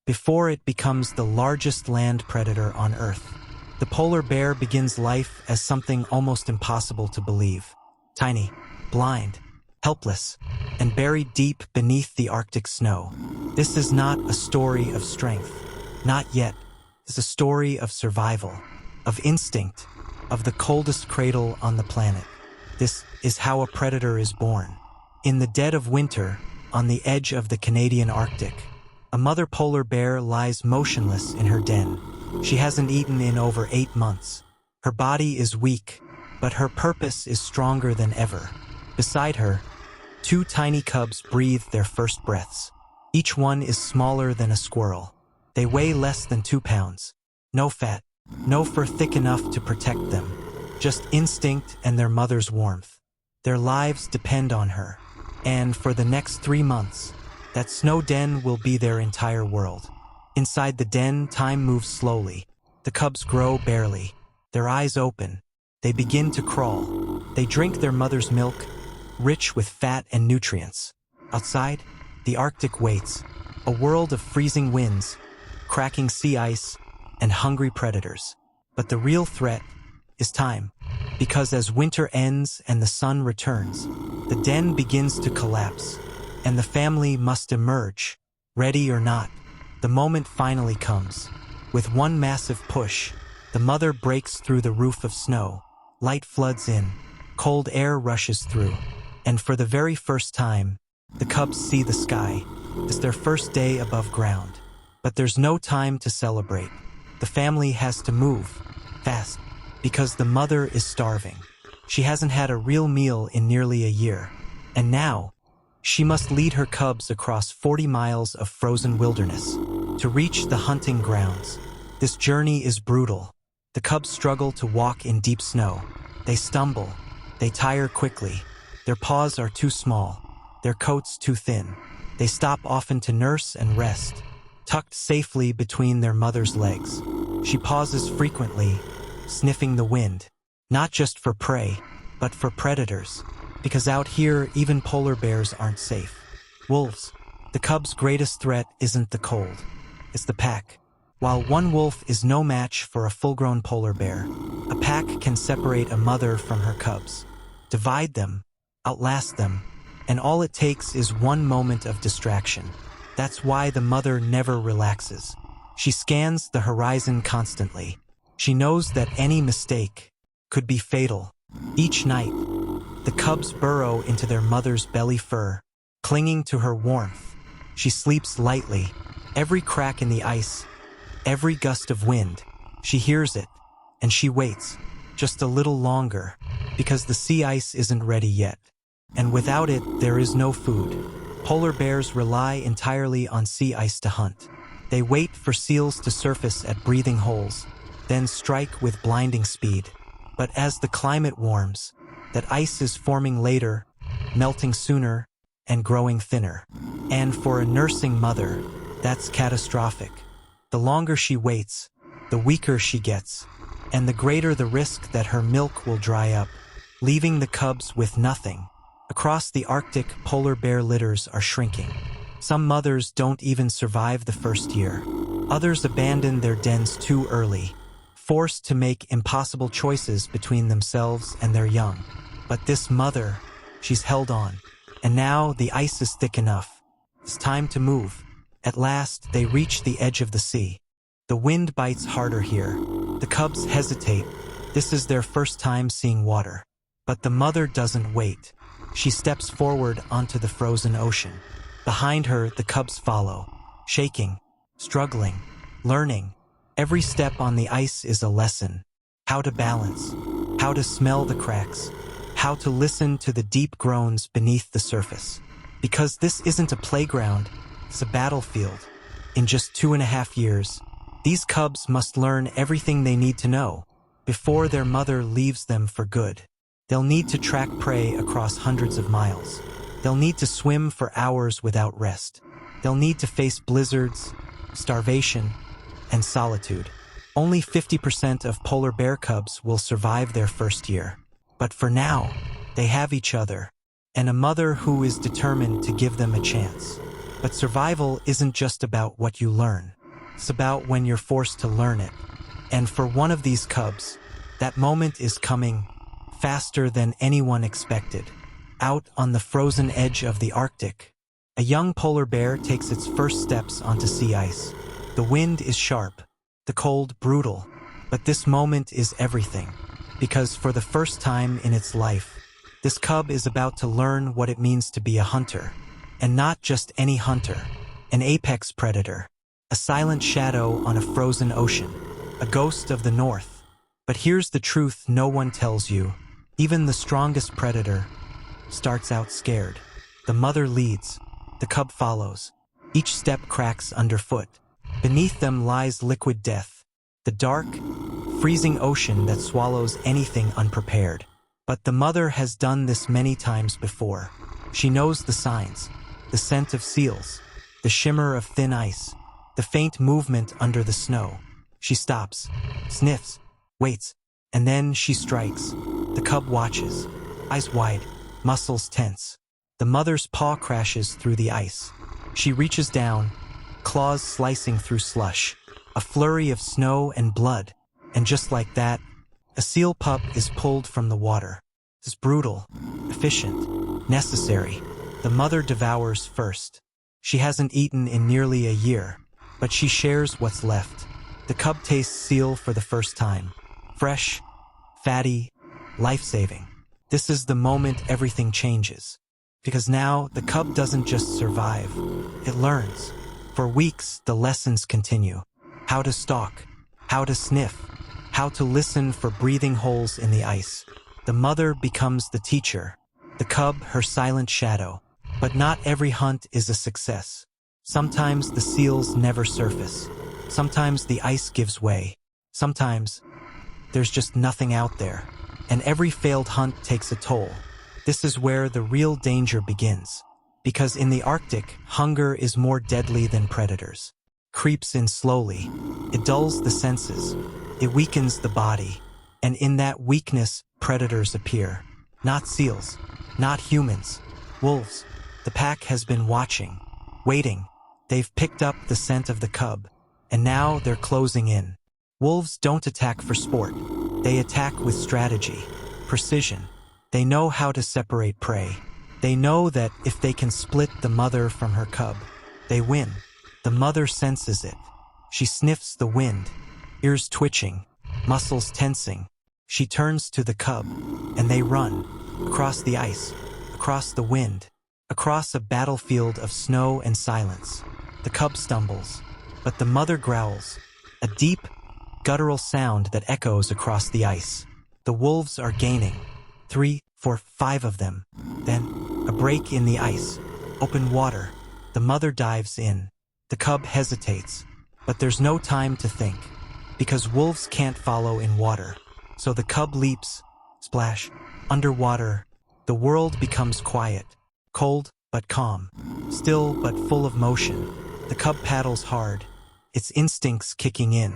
before it becomes the largest land predator on Earth. The polar bear begins life as something almost impossible to believe. Tiny, blind, helpless, and buried deep beneath the Arctic snow. This is not a story of strength. Not yet. It's a story of survival, of instinct, of the coldest cradle on the planet. This is how a predator is born. In the dead of winter, on the edge of the Canadian Arctic, a mother polar bear lies motionless in her den. She hasn't eaten in over 8 months. Her body is weak, but her purpose is stronger than ever. Beside her, 2 tiny cubs breathe their first breaths. Each one is smaller than a squirrel. They weigh less than 2 pounds. No fat, no fur thick enough to protect them. Just instinct and their mother's warmth. Their lives depend on her. And for the next 3 months, that snow den will be their entire world. Inside the den, time moves slowly. The cubs grow barely. Their eyes open. They begin to crawl. They drink their mother's milk, rich with fat and nutrients. Outside, the Arctic waits, a world of freezing winds, cracking sea ice, and hungry predators. But the real threat is time, because as winter ends and the sun returns, the den begins to collapse, and the family must emerge, ready or not. The moment finally comes. With one massive push, the mother breaks through the roof of snow. Light floods in, cold air rushes through, and for the very first time, the cubs see the sky. It's their first day above ground. But there's no time to celebrate. The family has to move, fast, because the mother is starving. She hasn't had a real meal in nearly a year, and now, she must lead her cubs across 40 miles of frozen wilderness to reach the hunting grounds. This journey is brutal. The cubs struggle to walk in deep snow. They stumble. They tire quickly. Their paws are too small. Their coats too thin. They stop often to nurse and rest, tucked safely between their mother's legs. She pauses frequently, sniffing the wind, not just for prey, but for predators. Because out here, even polar bears aren't safe. Wolves. The cubs' greatest threat isn't the cold. It's the pack. While one wolf is no match for a full-grown polar bear, a pack can separate a mother from her cubs, divide them, outlast them, and all it takes is one moment of distraction. That's why the mother never relaxes. She scans the horizon constantly. She knows that any mistake could be fatal. Each night, the cubs burrow into their mother's belly fur, clinging to her warmth. She sleeps lightly. Every crack in the ice, every gust of wind, she hears it, and she waits, just a little longer, because the sea ice isn't ready yet. And without it, there is no food. Polar bears rely entirely on sea ice to hunt. They wait for seals to surface at breathing holes, then strike with blinding speed. But as the climate warms, that ice is forming later, melting sooner, and growing thinner. And for a nursing mother, that's catastrophic. The longer she waits, the weaker she gets, and the greater the risk that her milk will dry up, leaving the cubs with nothing. Across the Arctic, polar bear litters are shrinking. Some mothers don't even survive the first year. Others abandon their dens too early, forced to make impossible choices between themselves and their young. But this mother, she's held on. And now the ice is thick enough. It's time to move. At last, they reach the edge of the sea. The wind bites harder here. The cubs hesitate. This is their first time seeing water. But the mother doesn't wait. She steps forward onto the frozen ocean. Behind her, the cubs follow, shaking, struggling, learning. Every step on the ice is a lesson. How to balance, how to smell the cracks, how to listen to the deep groans beneath the surface. Because this isn't a playground, it's a battlefield. In just 2.5 years, these cubs must learn everything they need to know before their mother leaves them for good. They'll need to track prey across hundreds of miles. They'll need to swim for hours without rest. They'll need to face blizzards, starvation, and solitude. Only 50% of polar bear cubs will survive their first year. But for now, they have each other, and a mother who is determined to give them a chance. But survival isn't just about what you learn. It's about when you're forced to learn it. And for one of these cubs, that moment is coming faster than anyone expected. Out on the frozen edge of the Arctic, a young polar bear takes its first steps onto sea ice. The wind is sharp, the cold brutal, but this moment is everything. Because for the first time in its life, this cub is about to learn what it means to be a hunter. And not just any hunter, an apex predator, a silent shadow on a frozen ocean, a ghost of the north. But here's the truth no one tells you. Even the strongest predator starts out scared. The mother leads, the cub follows. Each step cracks underfoot. Beneath them lies liquid death, the dark, freezing ocean that swallows anything unprepared. But the mother has done this many times before. She knows the signs, the scent of seals, the shimmer of thin ice, the faint movement under the snow. She stops, sniffs, waits, and then she strikes. The cub watches, eyes wide, muscles tense. The mother's paw crashes through the ice. She reaches down, claws slicing through slush, a flurry of snow and blood, and just like that, a seal pup is pulled from the water. It's brutal, efficient, necessary. The mother devours first. She hasn't eaten in nearly a year, but she shares what's left. The cub tastes seal for the first time. Fresh, fatty, life-saving. This is the moment everything changes. Because now, the cub doesn't just survive, it learns. For weeks, the lessons continue. How to stalk, how to sniff, how to listen for breathing holes in the ice. The mother becomes the teacher, the cub her silent shadow. But not every hunt is a success. Sometimes the seals never surface. Sometimes the ice gives way. Sometimes there's just nothing out there. And every failed hunt takes a toll. This is where the real danger begins. Because in the Arctic, hunger is more deadly than predators. Creeps in slowly. It dulls the senses. It weakens the body. And in that weakness, predators appear. Not seals. Not humans. Wolves. The pack has been watching. Waiting. They've picked up the scent of the cub. And now they're closing in. Wolves don't attack for sport. They attack with strategy. Precision. They know how to separate prey. They know that if they can split the mother from her cub, they win. The mother senses it. She sniffs the wind, ears twitching, muscles tensing. She turns to the cub, and they run, across the ice, across the wind, across a battlefield of snow and silence. The cub stumbles, but the mother growls, a deep, guttural sound that echoes across the ice. The wolves are gaining. 3, 4, 5 of them. Then, a break in the ice. Open water. The mother dives in. The cub hesitates. But there's no time to think. Because wolves can't follow in water. So the cub leaps. Splash. Underwater. The world becomes quiet. Cold, but calm. Still, but full of motion. The cub paddles hard. Its instincts kicking in.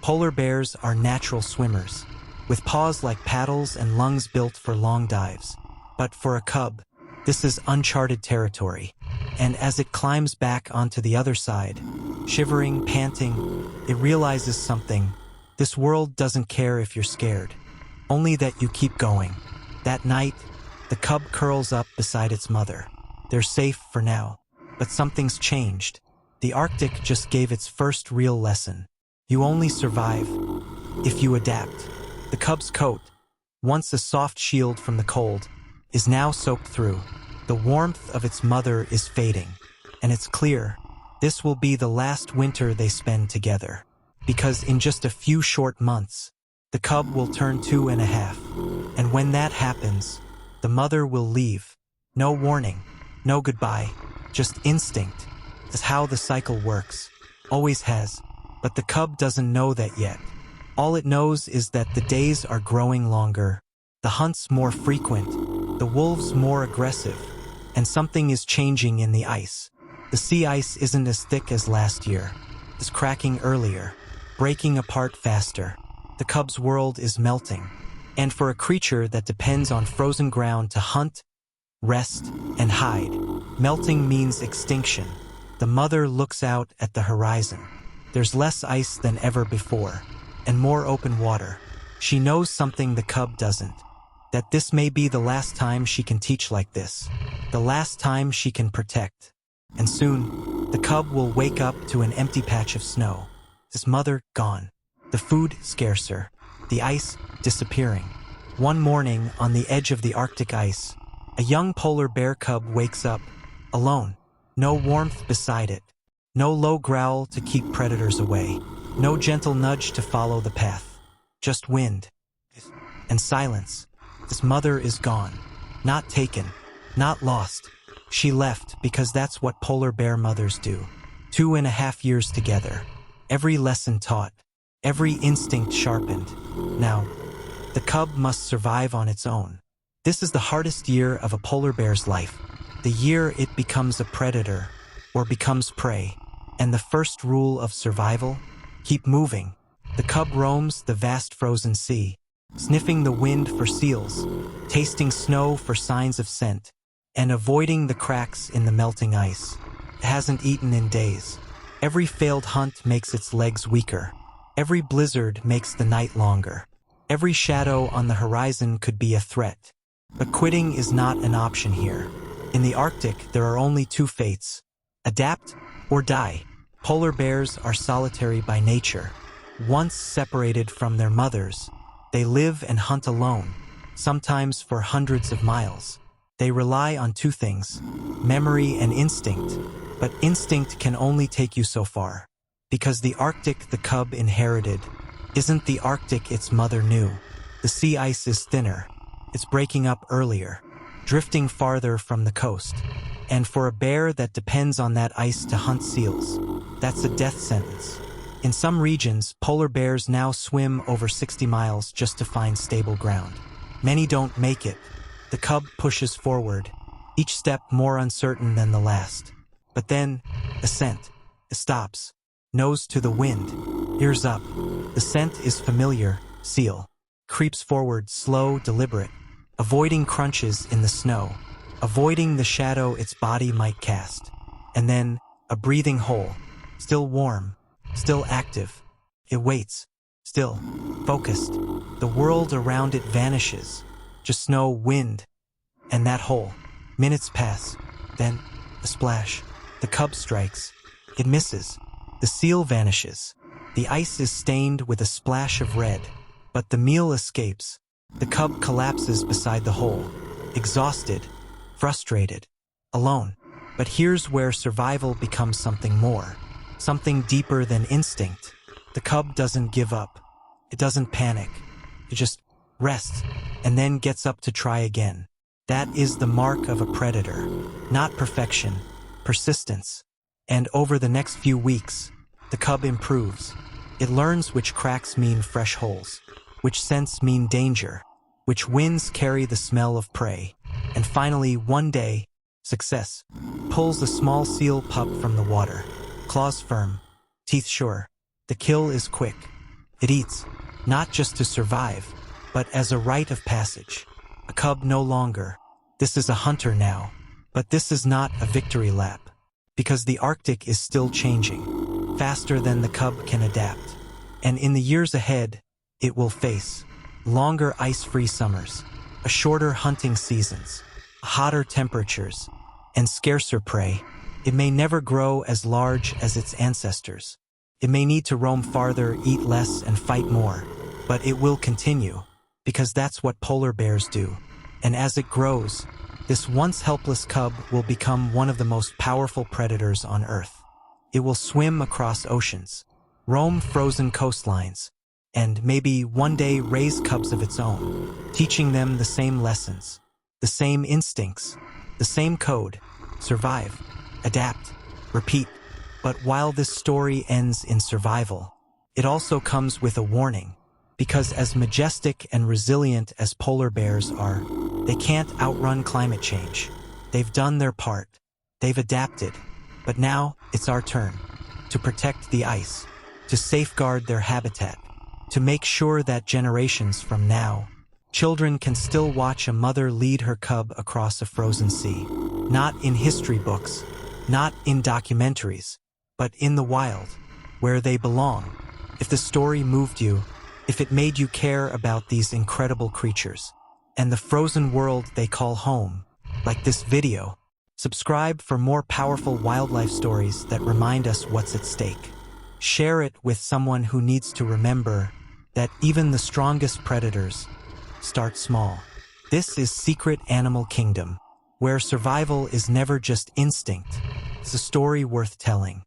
Polar bears are natural swimmers, with paws like paddles and lungs built for long dives. But for a cub, this is uncharted territory. And as it climbs back onto the other side, shivering, panting, it realizes something. This world doesn't care if you're scared, only that you keep going. That night, the cub curls up beside its mother. They're safe for now, but something's changed. The Arctic just gave its first real lesson. You only survive if you adapt. The cub's coat, once a soft shield from the cold, is now soaked through. The warmth of its mother is fading, and it's clear this will be the last winter they spend together. Because in just a few short months, the cub will turn 2.5. And when that happens, the mother will leave. No warning, no goodbye, just instinct. That's how the cycle works. Always has. But the cub doesn't know that yet. All it knows is that the days are growing longer, the hunts more frequent, the wolves more aggressive, and something is changing in the ice. The sea ice isn't as thick as last year. It's cracking earlier, breaking apart faster. The cub's world is melting. And for a creature that depends on frozen ground to hunt, rest, and hide, melting means extinction. The mother looks out at the horizon. There's less ice than ever before, and more open water. She knows something the cub doesn't, that this may be the last time she can teach like this, the last time she can protect. And soon, the cub will wake up to an empty patch of snow. His mother gone, the food scarcer, the ice disappearing. One morning, on the edge of the Arctic ice, a young polar bear cub wakes up, alone. No warmth beside it, no low growl to keep predators away, no gentle nudge to follow the path. Just wind and silence. His mother is gone, not taken, not lost. She left because that's what polar bear mothers do. 2.5 years together, every lesson taught, every instinct sharpened. Now, the cub must survive on its own. This is the hardest year of a polar bear's life, the year it becomes a predator or becomes prey. And the first rule of survival? Keep moving. The cub roams the vast frozen sea, sniffing the wind for seals, tasting snow for signs of scent, and avoiding the cracks in the melting ice. It hasn't eaten in days. Every failed hunt makes its legs weaker. Every blizzard makes the night longer. Every shadow on the horizon could be a threat. But quitting is not an option here. In the Arctic, there are only two fates: adapt or die. Polar bears are solitary by nature. Once separated from their mothers, they live and hunt alone, sometimes for hundreds of miles. They rely on two things: memory and instinct. But instinct can only take you so far. Because the Arctic the cub inherited isn't the Arctic its mother knew. The sea ice is thinner. It's breaking up earlier, drifting farther from the coast. And for a bear that depends on that ice to hunt seals, that's a death sentence. In some regions, polar bears now swim over 60 miles just to find stable ground. Many don't make it. The cub pushes forward, each step more uncertain than the last. But then, a scent. It stops, nose to the wind, ears up. The scent is familiar: seal. Creeps forward, slow, deliberate, avoiding crunches in the snow, avoiding the shadow its body might cast. And then, a breathing hole, still warm, still active. It waits, still, focused. The world around it vanishes. Just snow, wind, and that hole. Minutes pass. Then, a splash. The cub strikes. It misses. The seal vanishes. The ice is stained with a splash of red. But the meal escapes. The cub collapses beside the hole, exhausted, frustrated, alone. But here's where survival becomes something more, something deeper than instinct. The cub doesn't give up. It doesn't panic. It just rests, and then gets up to try again. That is the mark of a predator, not perfection, persistence. And over the next few weeks, the cub improves. It learns which cracks mean fresh holes, which scents mean danger, which winds carry the smell of prey. And finally, one day, success pulls the small seal pup from the water, claws firm, teeth sure. The kill is quick. It eats, not just to survive, but as a rite of passage. A cub no longer. This is a hunter now. But this is not a victory lap. Because the Arctic is still changing, faster than the cub can adapt. And in the years ahead, it will face longer ice-free summers, a shorter hunting seasons, hotter temperatures, and scarcer prey. It may never grow as large as its ancestors. It may need to roam farther, eat less, and fight more. But it will continue, because that's what polar bears do. And as it grows, this once helpless cub will become one of the most powerful predators on Earth. It will swim across oceans, roam frozen coastlines, and maybe one day raise cubs of its own, teaching them the same lessons, the same instincts, the same code: survive, adapt, repeat. But while this story ends in survival, it also comes with a warning. Because as majestic and resilient as polar bears are, they can't outrun climate change. They've done their part. They've adapted. But now it's our turn to protect the ice, to safeguard their habitat, to make sure that generations from now, children can still watch a mother lead her cub across a frozen sea. Not in history books, not in documentaries, but in the wild, where they belong. If the story moved you, if it made you care about these incredible creatures, and the frozen world they call home, like this video, subscribe for more powerful wildlife stories that remind us what's at stake. Share it with someone who needs to remember that even the strongest predators start small. This is Secret Animal Kingdom, where survival is never just instinct, it's a story worth telling.